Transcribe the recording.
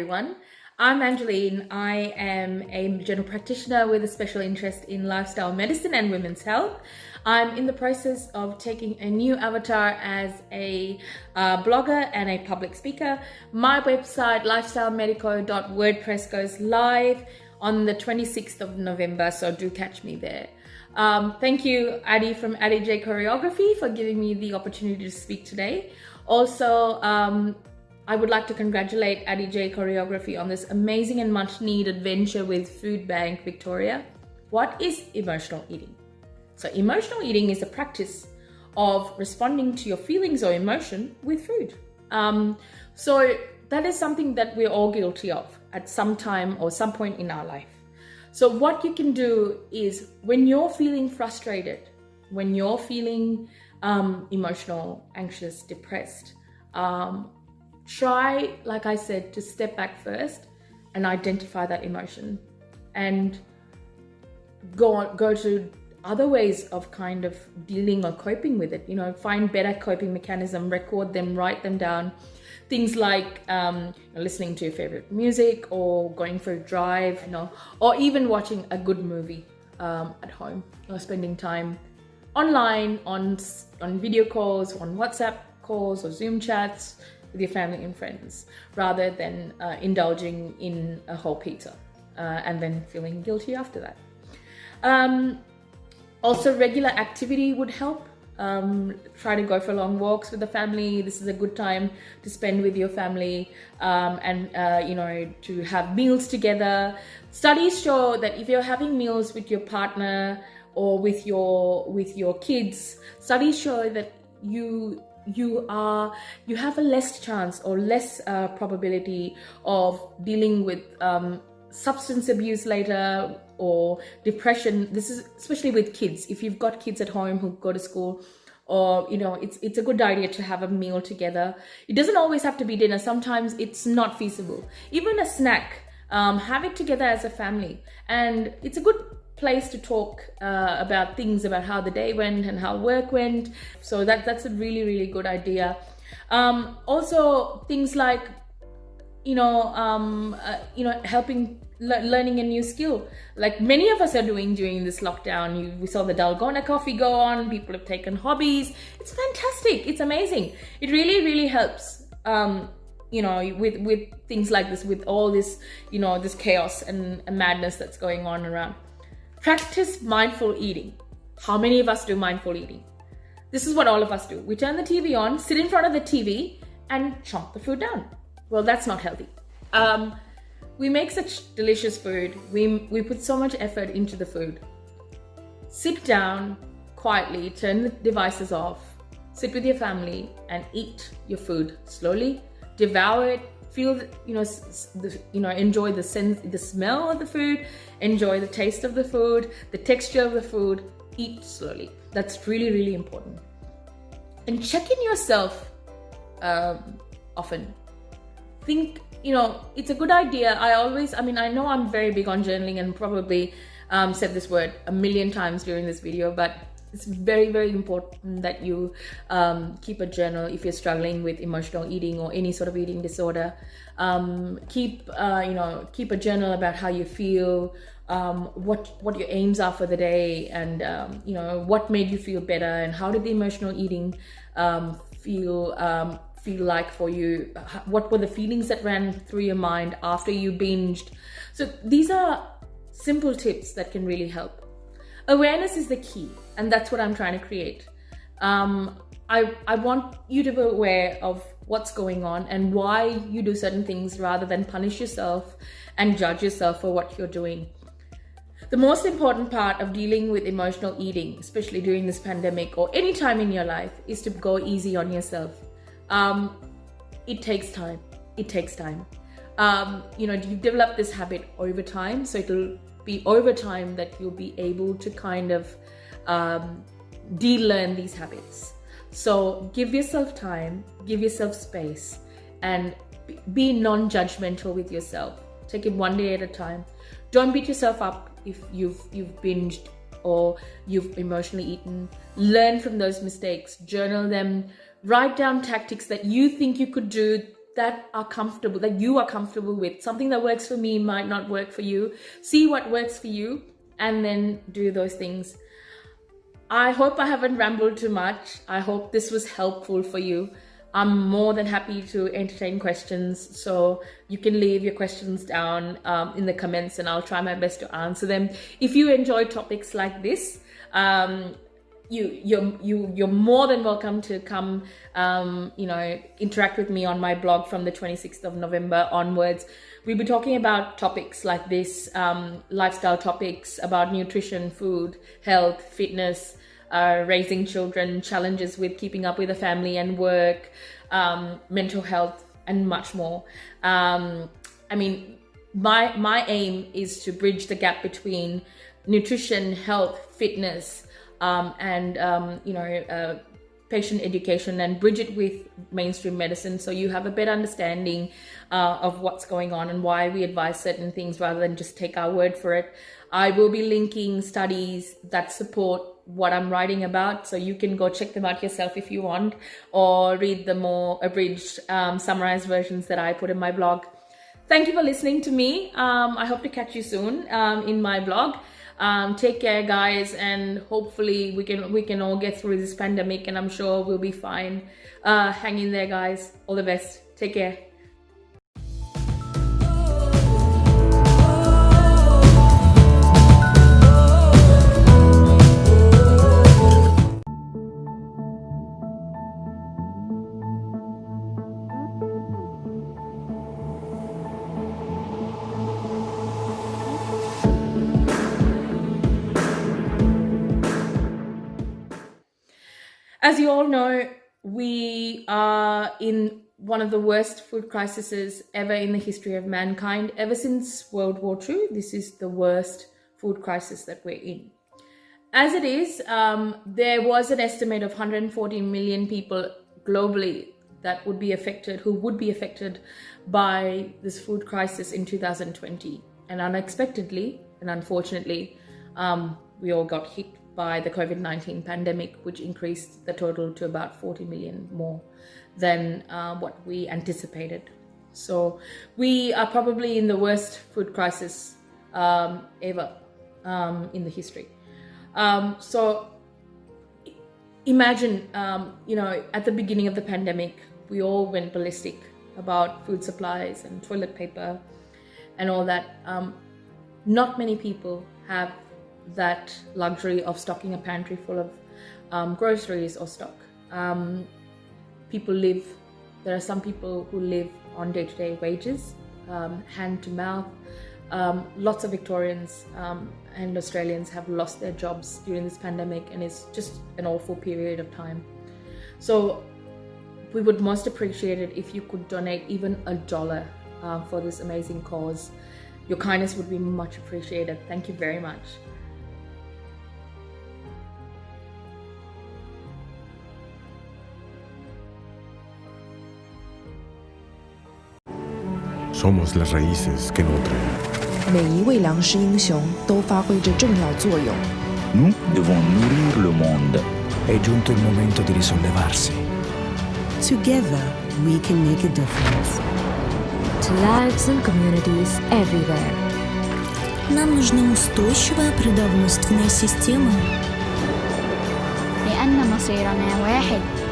everyone. I'm Angeline. I am a general practitioner with a special interest in lifestyle medicine and women's health. I'm in the process of taking a new avatar as a blogger and a public speaker. My website, lifestylemedico.wordpress, goes live on the 26th of November, so do catch me there. Thank you, Addy from Addy J Choreography, for giving me the opportunity to speak today. Also, I would like to congratulate Addy J Choreography on this amazing and much needed venture with Foodbank Victoria. What is emotional eating? So emotional eating is a practice of responding to your feelings or emotion with food. So that is something that we're all guilty of at some time or some point in our life. So what you can do is, when you're feeling frustrated, when you're feeling emotional, anxious, depressed, try, like I said, to step back first and identify that emotion and go to other ways of kind of dealing or coping with it. Find better coping mechanism, record them, write them down. Things like listening to your favorite music, or going for a drive, or even watching a good movie at home, or spending time online on video calls, on WhatsApp calls or Zoom chats with your family and friends, rather than indulging in a whole pizza and then feeling guilty after that. Also, regular activity would help. Try to go for long walks with the family. This is a good time to spend with your family, and to have meals together. Studies show that if you're having meals with your partner or with your kids, studies show that you have a less chance or less probability of dealing with substance abuse later, or depression. This is especially with kids. If you've got kids at home who go to school, or it's a good idea to have a meal together. It doesn't always have to be dinner. Sometimes it's not feasible. Even a snack, have it together as a family, and it's a good place to talk about things, about how the day went and how work went. So that's a really, really good idea. Also, things like helping learning a new skill, like many of us are doing during this lockdown. We saw the Dalgona coffee go on. People have taken hobbies. It's fantastic. It's amazing. It really, really helps. With things like this, with all this, this chaos and madness that's going on around. Practice mindful eating. How many of us do mindful eating? This is what all of us do. We turn the TV on, sit in front of the TV, and chomp the food down. Well, that's not healthy. We make such delicious food. We put so much effort into the food. Sit down quietly, turn the devices off, sit with your family and eat your food slowly. Devour it. Feel, enjoy the smell of the food, enjoy the taste of the food, the texture of the food. Eat slowly. That's really, really important. And check in yourself often. Think, it's a good idea. I know I'm very big on journaling, and probably said this word a million times during this video, but it's very, very important that you keep a journal if you're struggling with emotional eating or any sort of eating disorder. Keep a journal about how you feel, what your aims are for the day, and what made you feel better, and how did the emotional eating feel like for you. What were the feelings that ran through your mind after you binged? So these are simple tips that can really help. Awareness is the key, and that's what I'm trying to create. I want you to be aware of what's going on and why you do certain things, rather than punish yourself and judge yourself for what you're doing. The most important part of dealing with emotional eating, especially during this pandemic or any time in your life, is to go easy on yourself. It takes time. You develop this habit over time, so it'll be over time that you'll be able to kind of de-learn these habits. So give yourself time, give yourself space, and be non-judgmental with yourself. Take it one day at a time. Don't beat yourself up if you've binged or you've emotionally eaten. Learn from those mistakes, journal them, write down tactics that you think you could do that are comfortable, that you are comfortable with. Something that works for me might not work for you. See what works for you and then do those things. I hope I haven't rambled too much. I hope this was helpful for you. I'm more than happy to entertain questions, so you can leave your questions down in the comments and I'll try my best to answer them. If you enjoy topics like this, you're more than welcome to come interact with me on my blog from the 26th of November onwards. We'll be talking about topics like this, lifestyle topics about nutrition, food, health, fitness, raising children, challenges with keeping up with a family and work, mental health, and much more. I mean, my aim is to bridge the gap between nutrition, health, fitness, and patient education, and bridge it with mainstream medicine, so you have a better understanding of what's going on and why we advise certain things rather than just take our word for it. I will be linking studies that support what I'm writing about, so you can go check them out yourself if you want, or read the more abridged, summarized versions that I put in my blog. Thank you for listening to me. I hope to catch you soon in my blog. Take care, guys, and hopefully we can all get through this pandemic, and I'm sure we'll be fine. Hang in there, guys. All the best. Take care. As you all know, we are in one of the worst food crises ever in the history of mankind. Ever since World War II, this is the worst food crisis that we're in. As it is, there was an estimate of 140 million people globally that would be affected, who would be affected by this food crisis in 2020. And unexpectedly and unfortunately, we all got hit by the COVID-19 pandemic, which increased the total to about 40 million more than what we anticipated. So we are probably in the worst food crisis ever in the history. So imagine, at the beginning of the pandemic, we all went ballistic about food supplies and toilet paper and all that. Not many people have that luxury of stocking a pantry full of groceries or stock. There are some people who live on day-to-day wages, hand to mouth. Lots of Victorians and Australians have lost their jobs during this pandemic, and it's just an awful period of time. So we would most appreciate it if you could donate even $1 for this amazing cause. Your kindness would be much appreciated. Thank you very much. Somos las raíces que nutren. 每一位粮食英雄都发挥着重要作用。 Nous devons nourrir le monde. È giunto il momento di risollevarsi. Together, we can make a difference. To lives and communities everywhere. Нам нужна устойчивая продовольственная система. لأن مصيرنا واحد.